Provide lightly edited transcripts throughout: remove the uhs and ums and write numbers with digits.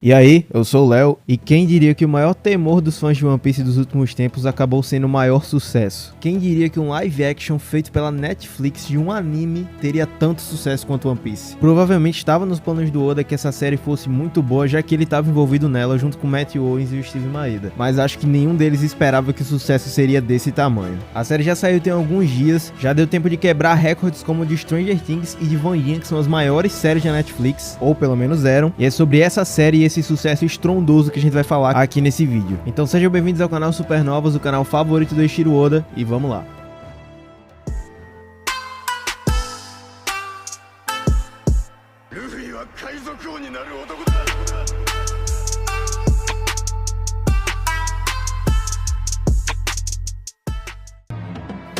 E aí, eu sou o Léo, e quem diria que o maior temor dos fãs de One Piece dos últimos tempos acabou sendo o maior sucesso? Quem diria que um live action feito pela Netflix de um anime teria tanto sucesso quanto One Piece? Provavelmente estava nos planos do Oda que essa série fosse muito boa, já que ele estava envolvido nela junto com Matthew Owens e o Steve Maeda, mas acho que nenhum deles esperava que o sucesso seria desse tamanho. A série já saiu tem alguns dias, já deu tempo de quebrar recordes como o de Stranger Things e de Vanguard, que são as maiores séries da Netflix, ou pelo menos eram, e é sobre essa série e esse sucesso estrondoso que a gente vai falar aqui nesse vídeo. Então sejam bem-vindos ao canal Supernovas, o canal favorito do Eiichiro Oda, e vamos lá.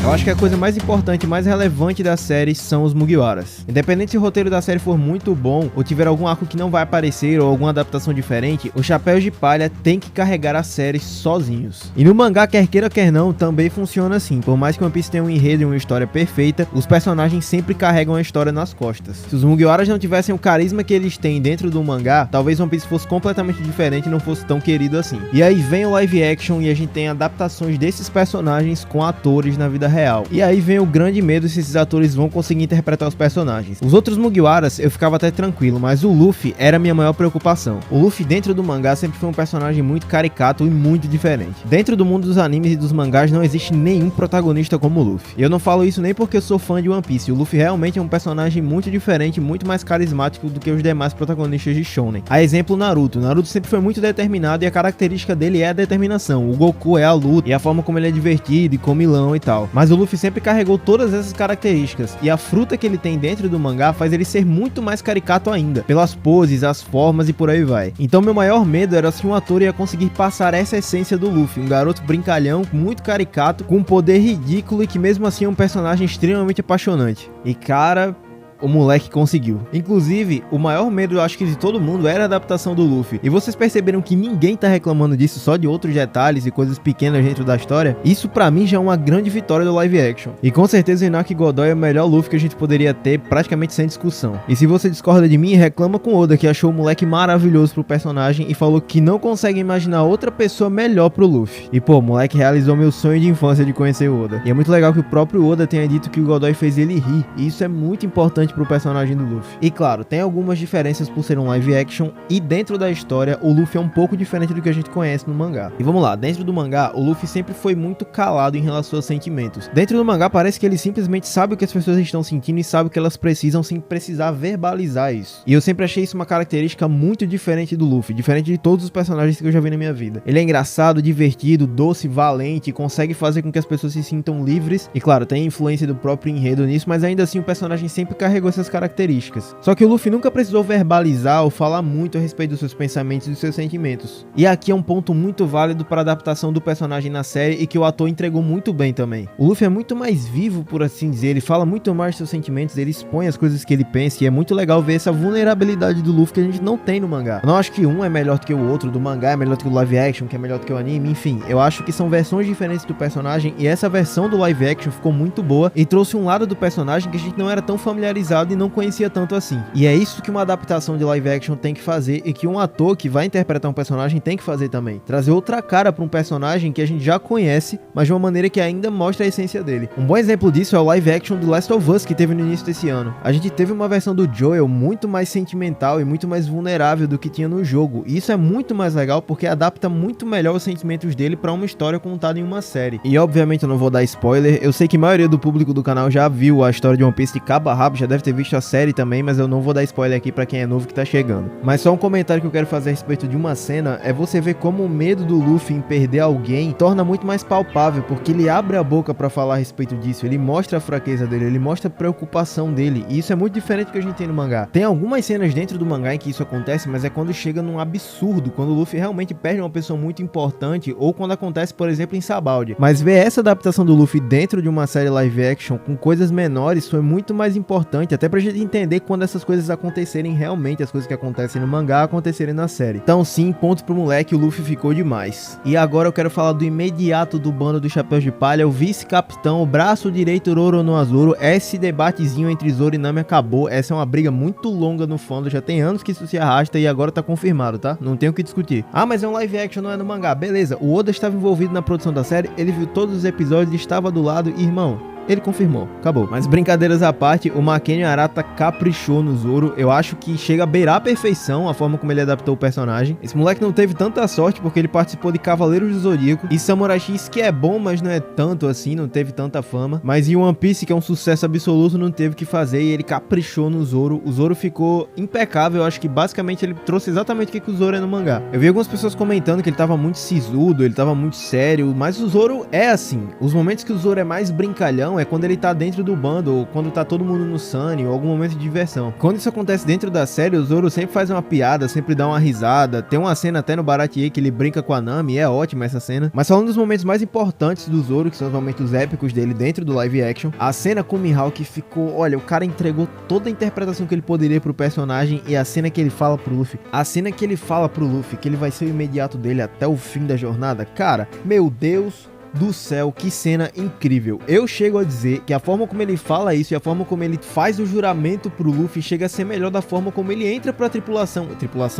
Eu acho que a coisa mais importante e mais relevante da série são os Mugiwaras. Independente se o roteiro da série for muito bom, ou tiver algum arco que não vai aparecer, ou alguma adaptação diferente, os Chapéus de Palha têm que carregar a série sozinhos. E no mangá, quer queira quer não, também funciona assim. Por mais que One Piece tenha um enredo e uma história perfeita, os personagens sempre carregam a história nas costas. Se os Mugiwaras não tivessem o carisma que eles têm dentro do mangá, talvez One Piece fosse completamente diferente e não fosse tão querido assim. E aí vem o live action e a gente tem adaptações desses personagens com atores na vida real. E aí vem o grande medo se esses atores vão conseguir interpretar os personagens. Os outros Mugiwaras eu ficava até tranquilo, mas o Luffy era a minha maior preocupação. O Luffy dentro do mangá sempre foi um personagem muito caricato e muito diferente. Dentro do mundo dos animes e dos mangás não existe nenhum protagonista como o Luffy. E eu não falo isso nem porque eu sou fã de One Piece. O Luffy realmente é um personagem muito diferente, muito mais carismático do que os demais protagonistas de Shonen. A exemplo, Naruto. Naruto sempre foi muito determinado e a característica dele é a determinação. O Goku é a luta e a forma como ele é divertido e comilão e tal. Mas o Luffy sempre carregou todas essas características, e a fruta que ele tem dentro do mangá faz ele ser muito mais caricato ainda, pelas poses, as formas e por aí vai. Então meu maior medo era se um ator ia conseguir passar essa essência do Luffy, um garoto brincalhão, muito caricato, com um poder ridículo e que mesmo assim é um personagem extremamente apaixonante. E cara, o moleque conseguiu. Inclusive, o maior medo, eu acho que de todo mundo, era a adaptação do Luffy. E vocês perceberam que ninguém tá reclamando disso, só de outros detalhes e coisas pequenas dentro da história? Isso pra mim já é uma grande vitória do live action. E com certeza o Inaki Godoy é o melhor Luffy que a gente poderia ter, praticamente sem discussão. E se você discorda de mim, reclama com Oda, que achou o moleque maravilhoso pro personagem e falou que não consegue imaginar outra pessoa melhor pro Luffy. E pô, o moleque realizou meu sonho de infância de conhecer o Oda. E é muito legal que o próprio Oda tenha dito que o Godoy fez ele rir. E isso é muito importante pro personagem do Luffy. E claro, tem algumas diferenças por ser um live action, e dentro da história o Luffy é um pouco diferente do que a gente conhece no mangá. E vamos lá, dentro do mangá o Luffy sempre foi muito calado em relação aos sentimentos. Dentro do mangá parece que ele simplesmente sabe o que as pessoas estão sentindo e sabe o que elas precisam sem precisar verbalizar isso. E eu sempre achei isso uma característica muito diferente do Luffy, diferente de todos os personagens que eu já vi na minha vida. Ele é engraçado, divertido, doce, valente, consegue fazer com que as pessoas se sintam livres, e claro, tem a influência do próprio enredo nisso, mas ainda assim o personagem sempre carregou essas características. Só que o Luffy nunca precisou verbalizar ou falar muito a respeito dos seus pensamentos e dos seus sentimentos. E aqui é um ponto muito válido para a adaptação do personagem na série e que o ator entregou muito bem também. O Luffy é muito mais vivo, por assim dizer, ele fala muito mais dos seus sentimentos, ele expõe as coisas que ele pensa, e é muito legal ver essa vulnerabilidade do Luffy que a gente não tem no mangá. Eu não acho que um é melhor do que o outro, do mangá é melhor do que o live action, que é melhor do que o anime, enfim, eu acho que são versões diferentes do personagem, e essa versão do live action ficou muito boa e trouxe um lado do personagem que a gente não era tão familiarizado e não conhecia tanto assim. E é isso que uma adaptação de live action tem que fazer, e que um ator que vai interpretar um personagem tem que fazer também. Trazer outra cara para um personagem que a gente já conhece, mas de uma maneira que ainda mostra a essência dele. Um bom exemplo disso é o live action do Last of Us que teve no início desse ano. A gente teve uma versão do Joel muito mais sentimental e muito mais vulnerável do que tinha no jogo. E isso é muito mais legal porque adapta muito melhor os sentimentos dele para uma história contada em uma série. E obviamente eu não vou dar spoiler, eu sei que a maioria do público do canal já viu a história de One Piece de cabo a rabo, já deve ter visto a série também, mas eu não vou dar spoiler aqui pra quem é novo que tá chegando. Mas só um comentário que eu quero fazer a respeito de uma cena é você ver como o medo do Luffy em perder alguém torna muito mais palpável, porque ele abre a boca pra falar a respeito disso, ele mostra a fraqueza dele, ele mostra a preocupação dele, e isso é muito diferente do que a gente tem no mangá. Tem algumas cenas dentro do mangá em que isso acontece, mas é quando chega num absurdo, quando o Luffy realmente perde uma pessoa muito importante, ou quando acontece, por exemplo, em Sabaody. Mas ver essa adaptação do Luffy dentro de uma série live action com coisas menores foi muito mais importante relevante até pra gente entender quando essas coisas acontecerem realmente, as coisas que acontecem no mangá acontecerem na série. Então sim, pontos pro moleque, o Luffy ficou demais. E agora eu quero falar do imediato do bando dos Chapéus de Palha, o vice-capitão, o braço direito Roronoa-Zoro. Esse debatezinho entre Zoro e Nami acabou, essa é uma briga muito longa no fandom, já tem anos que isso se arrasta e agora tá confirmado, tá? Não tem o que discutir. Ah, mas é um live action, não é no mangá. Beleza, o Oda estava envolvido na produção da série, ele viu todos os episódios, estava do lado e, irmão, ele confirmou, acabou. Mas brincadeiras à parte, o Mackenzie Arata caprichou no Zoro. Eu acho que chega a beirar a perfeição a forma como ele adaptou o personagem. Esse moleque não teve tanta sorte porque ele participou de Cavaleiros do Zodíaco e Samurai X, que é bom, mas não é tanto assim, não teve tanta fama. Mas em One Piece, que é um sucesso absoluto, não teve o que fazer e ele caprichou no Zoro. O Zoro ficou impecável, eu acho que basicamente ele trouxe exatamente o que o Zoro é no mangá. Eu vi algumas pessoas comentando que ele tava muito sisudo, ele tava muito sério, mas o Zoro é assim. Os momentos que o Zoro é mais brincalhão é quando ele tá dentro do bando, ou quando tá todo mundo no Sunny, ou algum momento de diversão. Quando isso acontece dentro da série, o Zoro sempre faz uma piada, sempre dá uma risada. Tem uma cena até no Baratie que ele brinca com a Nami, é ótima essa cena. Mas falando dos momentos mais importantes do Zoro, que são os momentos épicos dele dentro do live action, a cena com o Mihawk ficou, olha, o cara entregou toda a interpretação que ele poderia pro personagem, e a cena que ele fala pro Luffy, que ele vai ser o imediato dele até o fim da jornada, cara, meu Deus do céu, que cena incrível. Eu chego a dizer que a forma como ele fala isso e a forma como ele faz o juramento pro Luffy chega a ser melhor da forma como ele entra pra tripulação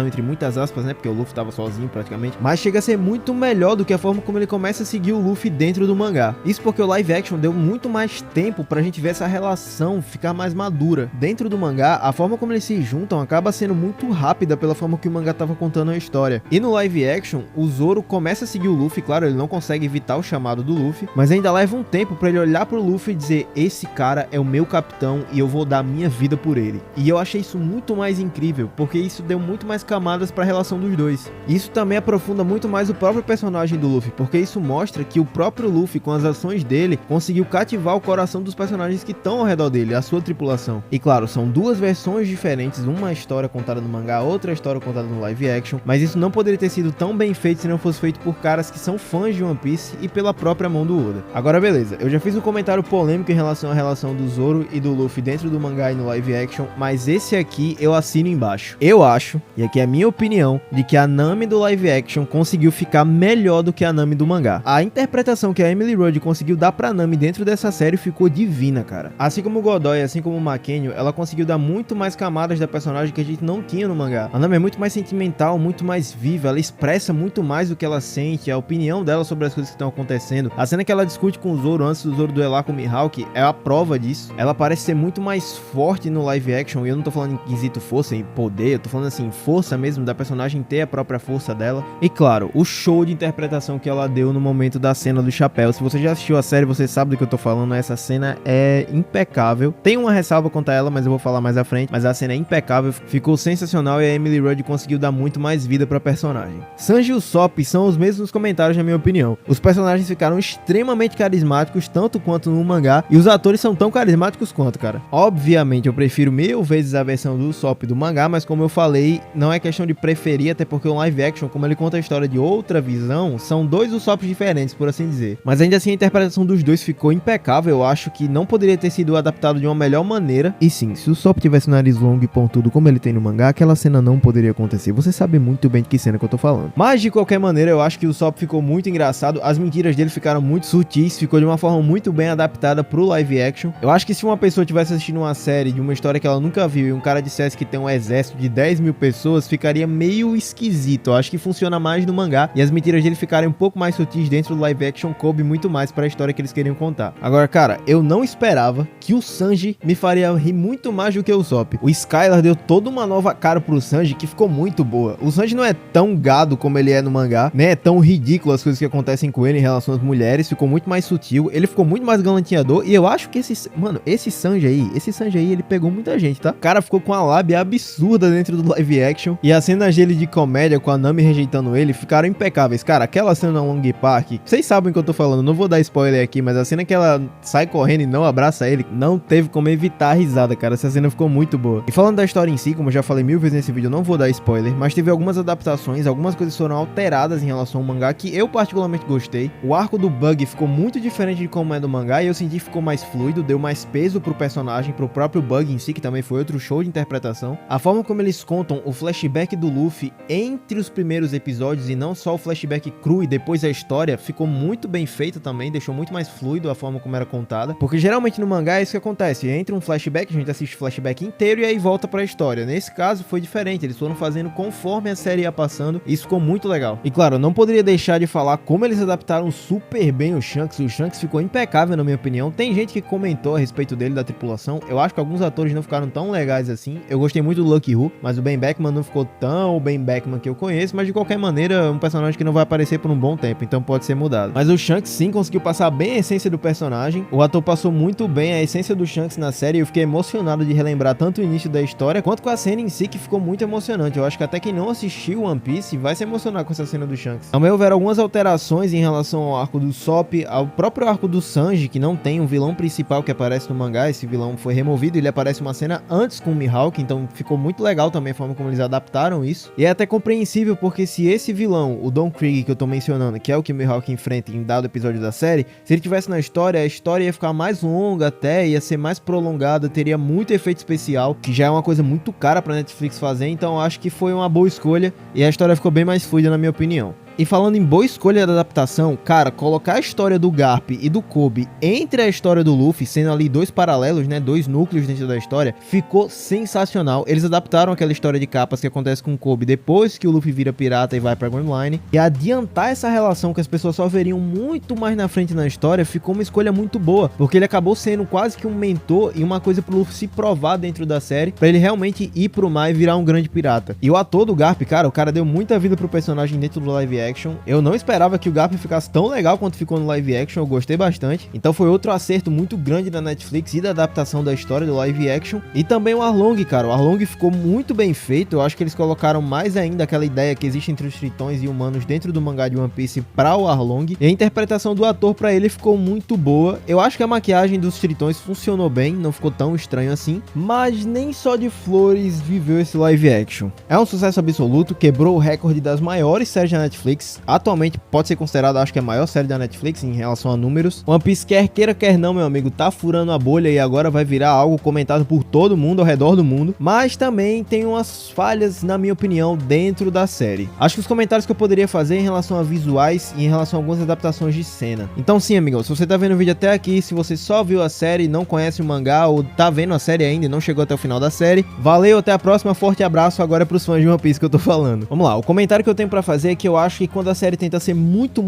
entre muitas aspas, né, porque o Luffy tava sozinho praticamente, mas chega a ser muito melhor do que a forma como ele começa a seguir o Luffy dentro do mangá. Isso porque o live action deu muito mais tempo pra gente ver essa relação ficar mais madura. Dentro do mangá, a forma como eles se juntam acaba sendo muito rápida pela forma que o mangá tava contando a história. E no live action, o Zoro começa a seguir o Luffy, claro, ele não consegue evitar o chamado do Luffy, mas ainda leva um tempo pra ele olhar pro Luffy e dizer, esse cara é o meu capitão e eu vou dar minha vida por ele. E eu achei isso muito mais incrível, porque isso deu muito mais camadas pra relação dos dois. E isso também aprofunda muito mais o próprio personagem do Luffy, porque isso mostra que o próprio Luffy, com as ações dele, conseguiu cativar o coração dos personagens que estão ao redor dele, a sua tripulação. E claro, são duas versões diferentes, uma história contada no mangá, outra história contada no live action, mas isso não poderia ter sido tão bem feito se não fosse feito por caras que são fãs de One Piece e pela própria mão do Oda. Agora beleza, eu já fiz um comentário polêmico em relação à relação do Zoro e do Luffy dentro do mangá e no live action, mas esse aqui eu assino embaixo. Eu acho, e aqui é a minha opinião, de que a Nami do live action conseguiu ficar melhor do que a Nami do mangá. A interpretação que a Emily Rudd conseguiu dar pra Nami dentro dessa série ficou divina, cara. Assim como o Godoy, assim como o Mackenzie, ela conseguiu dar muito mais camadas da personagem que a gente não tinha no mangá. A Nami é muito mais sentimental, muito mais viva, ela expressa muito mais do que ela sente, a opinião dela sobre as coisas que estão acontecendo. A cena que ela discute com o Zoro antes do Zoro duelar com o Mihawk é a prova disso. Ela parece ser muito mais forte no live action, e eu não tô falando em quesito força e poder, eu tô falando assim, força mesmo, da personagem ter a própria força dela. E claro, o show de interpretação que ela deu no momento da cena do chapéu. Se você já assistiu a série, você sabe do que eu tô falando, essa cena é impecável. Tem uma ressalva quanto a ela, mas eu vou falar mais à frente, mas a cena é impecável, ficou sensacional e a Emily Rudd conseguiu dar muito mais vida pra personagem. Sanji e o Sop são os mesmos comentários, na minha opinião. Os personagens ficaram extremamente carismáticos, tanto quanto no mangá, e os atores são tão carismáticos quanto, cara. Obviamente, eu prefiro 1000 vezes a versão do Sop do mangá, mas como eu falei, não é questão de preferir, até porque o live action, como ele conta a história de outra visão, são dois Usops diferentes, por assim dizer. Mas ainda assim, a interpretação dos dois ficou impecável, eu acho que não poderia ter sido adaptado de uma melhor maneira. E sim, se o Sop tivesse nariz longo e pontudo como ele tem no mangá, aquela cena não poderia acontecer. Você sabe muito bem de que cena que eu tô falando. Mas, de qualquer maneira, eu acho que o Sop ficou muito engraçado, as mentiras dele ficaram muito sutis, ficou de uma forma muito bem adaptada pro live action. Eu acho que se uma pessoa tivesse assistindo uma série de uma história que ela nunca viu e um cara dissesse que tem um exército de 10.000 pessoas, ficaria meio esquisito. Eu acho que funciona mais no mangá e as mentiras dele ficarem um pouco mais sutis dentro do live action, coube muito mais pra história que eles queriam contar. Agora, cara, eu não esperava que o Sanji me faria rir muito mais do que o Sop. O Skylar deu toda uma nova cara pro Sanji que ficou muito boa. O Sanji não é tão gado como ele é no mangá, né? É tão ridículo as coisas que acontecem com ele em relação às mulheres, ficou muito mais sutil, ele ficou muito mais galanteador e eu acho que esse Sanji aí, ele pegou muita gente, tá? O cara ficou com a lábia absurda dentro do live action e as cenas dele de comédia com a Nami rejeitando ele ficaram impecáveis. Cara, aquela cena no Long Park, vocês sabem o que eu tô falando, não vou dar spoiler aqui, mas a cena que ela sai correndo e não abraça ele, não teve como evitar a risada, cara. Essa cena ficou muito boa. E falando da história em si, como eu já falei 1000 vezes nesse vídeo, eu não vou dar spoiler, mas teve algumas adaptações, algumas coisas foram alteradas em relação ao mangá que eu particularmente gostei. O arco do Bug ficou muito diferente de como é do mangá e eu senti que ficou mais fluido, deu mais peso pro personagem, pro próprio Bug em si, que também foi outro show de interpretação. A forma como eles contam o flashback do Luffy entre os primeiros episódios e não só o flashback cru e depois a história, ficou muito bem feito também, deixou muito mais fluido a forma como era contada, porque geralmente no mangá é isso que acontece, entra um flashback, a gente assiste o flashback inteiro e aí volta pra história. Nesse caso foi diferente, eles foram fazendo conforme a série ia passando, e isso ficou muito legal. E claro, eu não poderia deixar de falar como eles adaptaram super bem o Shanks ficou impecável na minha opinião. Tem gente que comentou a respeito dele, da tripulação, eu acho que alguns atores não ficaram tão legais assim. Eu gostei muito do Lucky Who, mas o Ben Beckman não ficou tão o Ben Beckman que eu conheço, mas de qualquer maneira é um personagem que não vai aparecer por um bom tempo, então pode ser mudado. Mas o Shanks sim conseguiu passar bem a essência do personagem, o ator passou muito bem a essência do Shanks na série e eu fiquei emocionado de relembrar tanto o início da história, quanto com a cena em si, que ficou muito emocionante. Eu acho que até quem não assistiu One Piece vai se emocionar com essa cena do Shanks. Também houveram algumas alterações em relação ao arco do Sop, ao próprio arco do Sanji, que não tem um vilão principal que aparece no mangá, esse vilão foi removido, ele aparece uma cena antes com o Mihawk, então ficou muito legal também a forma como eles adaptaram isso. E é até compreensível, porque se esse vilão, o Don Krieg que eu tô mencionando, que é o que o Mihawk enfrenta em dado episódio da série, se ele tivesse na história, a história ia ficar mais longa até, ia ser mais prolongada, teria muito efeito especial, que já é uma coisa muito cara pra Netflix fazer, então eu acho que foi uma boa escolha e a história ficou bem mais fluida na minha opinião. E falando em boa escolha da adaptação, cara, colocar a história do Garp e do Kobe entre a história do Luffy, sendo ali dois paralelos, né, dois núcleos dentro da história, ficou sensacional. Eles adaptaram aquela história de capas que acontece com o Kobe depois que o Luffy vira pirata e vai pra Grand Line, e adiantar essa relação que as pessoas só veriam muito mais na frente na história, ficou uma escolha muito boa, porque ele acabou sendo quase que um mentor e uma coisa pro Luffy se provar dentro da série, pra ele realmente ir pro mar e virar um grande pirata. E o ator do Garp, cara, o cara deu muita vida pro personagem dentro do live action. Eu não esperava que o Garp ficasse tão legal quanto ficou no live action, eu gostei bastante. Então foi outro acerto muito grande da Netflix e da adaptação da história do live action. E também o Arlong, cara, o Arlong ficou muito bem feito. Eu acho que eles colocaram mais ainda aquela ideia que existe entre os tritões e humanos dentro do mangá de One Piece para o Arlong. E a interpretação do ator para ele ficou muito boa. Eu acho que a maquiagem dos tritões funcionou bem, não ficou tão estranho assim. Mas nem só de flores viveu esse live action. É um sucesso absoluto, quebrou o recorde das maiores séries da Netflix. Atualmente pode ser considerado, acho que a maior série da Netflix em relação a números. One Piece, quer queira quer não, meu amigo, tá furando a bolha e agora vai virar algo comentado por todo mundo ao redor do mundo. Mas também tem umas falhas, na minha opinião, dentro da série. Acho que os comentários que eu poderia fazer em relação a visuais e em relação a algumas adaptações de cena. Então sim, amigo, se você tá vendo o vídeo até aqui, se você só viu a série e não conhece o mangá ou tá vendo a série ainda e não chegou até o final da série, valeu, até a próxima, forte abraço. Agora é pros fãs de One Piece que eu tô falando. Vamos lá, o comentário que eu tenho pra fazer é que eu acho que quando a série tenta ser muito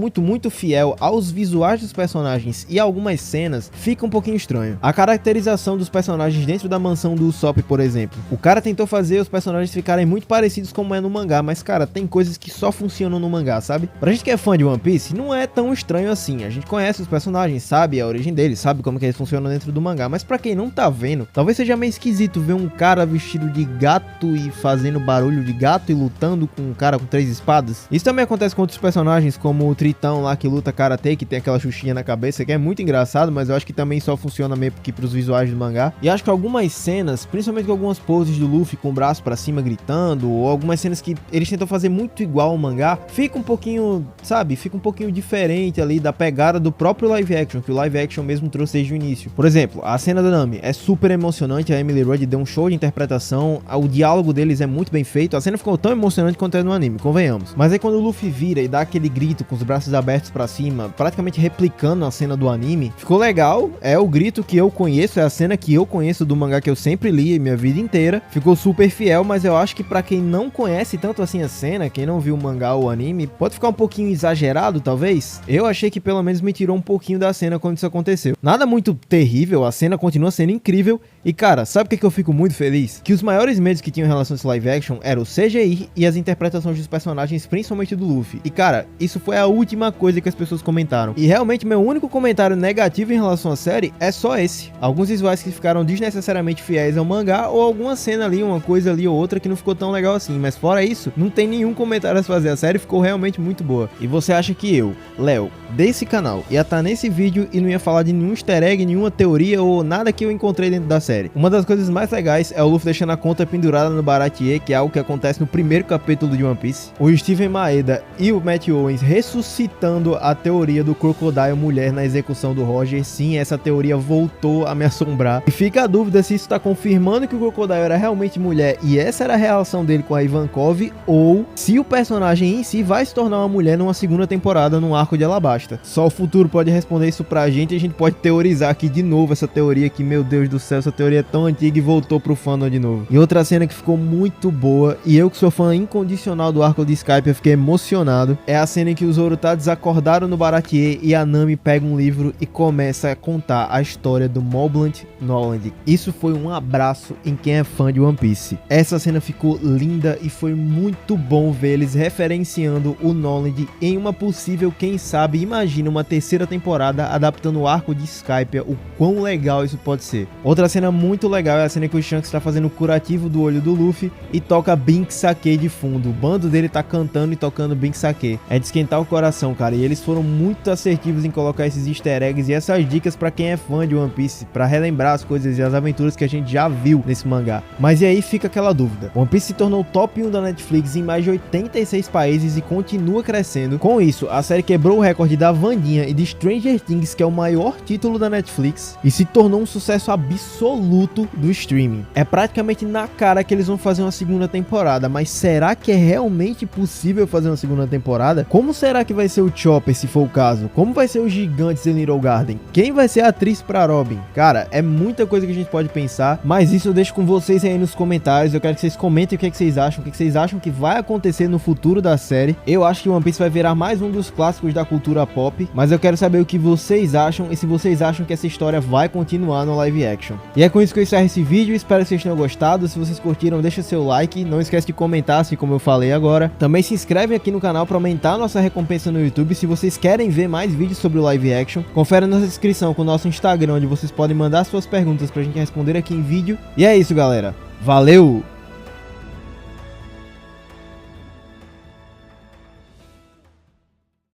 fiel aos visuais dos personagens e algumas cenas, fica um pouquinho estranho. A caracterização dos personagens dentro da mansão do Usopp, por exemplo. O cara tentou fazer os personagens ficarem muito parecidos como é no mangá, mas cara, tem coisas que só funcionam no mangá, sabe? Pra gente que é fã de One Piece, não é tão estranho assim. A gente conhece os personagens, sabe a origem deles, sabe como que eles funcionam dentro do mangá, mas pra quem não tá vendo, talvez seja meio esquisito ver um cara vestido de gato e fazendo barulho de gato e lutando com um cara com 3 espadas. Isso também acontece com outros personagens, como o Tritão lá que luta karatê, que tem aquela xuxinha na cabeça, que é muito engraçado, mas eu acho que também só funciona meio que pros visuais do mangá. E acho que algumas cenas, principalmente com algumas poses do Luffy com o braço pra cima gritando, ou algumas cenas que eles tentam fazer muito igual ao mangá, fica um pouquinho, sabe, fica um pouquinho diferente ali da pegada do próprio live action, que o live action mesmo trouxe desde o início. Por exemplo, a cena da Nami é super emocionante, a Emily Rudd deu um show de interpretação, o diálogo deles é muito bem feito, a cena ficou tão emocionante quanto é no anime, convenhamos. Mas aí quando o Luffy vira e dá aquele grito com os braços abertos pra cima, praticamente replicando a cena do anime, ficou legal, é o grito que eu conheço, é a cena que eu conheço do mangá que eu sempre li minha vida inteira, ficou super fiel, mas eu acho que pra quem não conhece tanto assim a cena, quem não viu o mangá ou o anime, pode ficar um pouquinho exagerado, talvez. Eu achei que pelo menos me tirou um pouquinho da cena quando isso aconteceu. Nada muito terrível, a cena continua sendo incrível, e cara, sabe o que eu fico muito feliz? Que os maiores medos que tinham em relação a esse live action eram o CGI e as interpretações dos personagens, principalmente do Luffy. E cara, isso foi a última coisa que as pessoas comentaram. E realmente meu único comentário negativo em relação à série é só esse. Alguns visuais que ficaram desnecessariamente fiéis ao mangá, ou alguma cena ali, uma coisa ali ou outra que não ficou tão legal assim. Mas fora isso, não tem nenhum comentário a se fazer. A série ficou realmente muito boa. E você acha que eu, Léo, desse canal, ia estar nesse vídeo e não ia falar de nenhum easter egg, nenhuma teoria ou nada que eu encontrei dentro da série? Uma das coisas mais legais é o Luffy deixando a conta pendurada no Baratie, que é algo que acontece no primeiro capítulo de One Piece. O Steven Maeda e o Matt Owens ressuscitando a teoria do Crocodile mulher na execução do Roger. Sim, essa teoria voltou a me assombrar. E fica a dúvida se isso tá confirmando que o Crocodile era realmente mulher e essa era a relação dele com a Ivankov, ou se o personagem em si vai se tornar uma mulher numa segunda temporada no arco de Alabasta. Só o futuro pode responder isso pra gente e a gente pode teorizar aqui de novo essa teoria que, meu Deus do céu, essa teoria é tão antiga e voltou pro fandom de novo. E outra cena que ficou muito boa, e eu que sou fã incondicional do arco de Skype, eu fiquei emocionado, é a cena em que os Zorutads acordaram no Baratier e a Nami pega um livro e começa a contar a história do Moblent Noland. Isso foi um abraço em quem é fã de One Piece. Essa cena ficou linda e foi muito bom ver eles referenciando o Noland em uma possível, quem sabe, imagina uma terceira temporada adaptando o arco de Skypiea, o quão legal isso pode ser. Outra cena muito legal é a cena que o Shanks está fazendo o curativo do olho do Luffy e toca Bink Sake de fundo. O bando dele tá cantando e tocando Bink Sake. É de esquentar o coração, cara, e eles foram muito assertivos em colocar esses easter eggs e essas dicas pra quem é fã de One Piece, pra relembrar as coisas e as aventuras que a gente já viu nesse mangá. Mas e aí fica aquela dúvida. One Piece se tornou o top 1 da Netflix em mais de 86 países e continua crescendo. Com isso, a série quebrou o recorde da Wandinha e de Stranger Things, que é o maior título da Netflix, e se tornou um sucesso absoluto do streaming. É praticamente na cara que eles vão fazer uma segunda temporada, mas será que é realmente possível fazer uma segunda temporada? Como será que vai ser o Chopper, se for o caso? Como vai ser os gigantes em Little Garden? Quem vai ser a atriz pra Robin? Cara, é muita coisa que a gente pode pensar, mas isso eu deixo com vocês aí nos comentários. Eu quero que vocês comentem o que vocês acham, o que vocês acham que vai acontecer no futuro da série. Eu acho que One Piece vai virar mais um dos clássicos da cultura pop, mas eu quero saber o que vocês acham e se vocês acham que essa história vai continuar no live action. E é com isso que eu encerro esse vídeo, espero que vocês tenham gostado. Se vocês curtiram, deixa seu like, não esquece de comentar, assim como eu falei agora. Também se inscreve aqui no canal para aumentar a nossa recompensa no YouTube. Se vocês querem ver mais vídeos sobre o live action, confere na descrição com o nosso Instagram, onde vocês podem mandar suas perguntas pra gente responder aqui em vídeo. E é isso, galera. Valeu!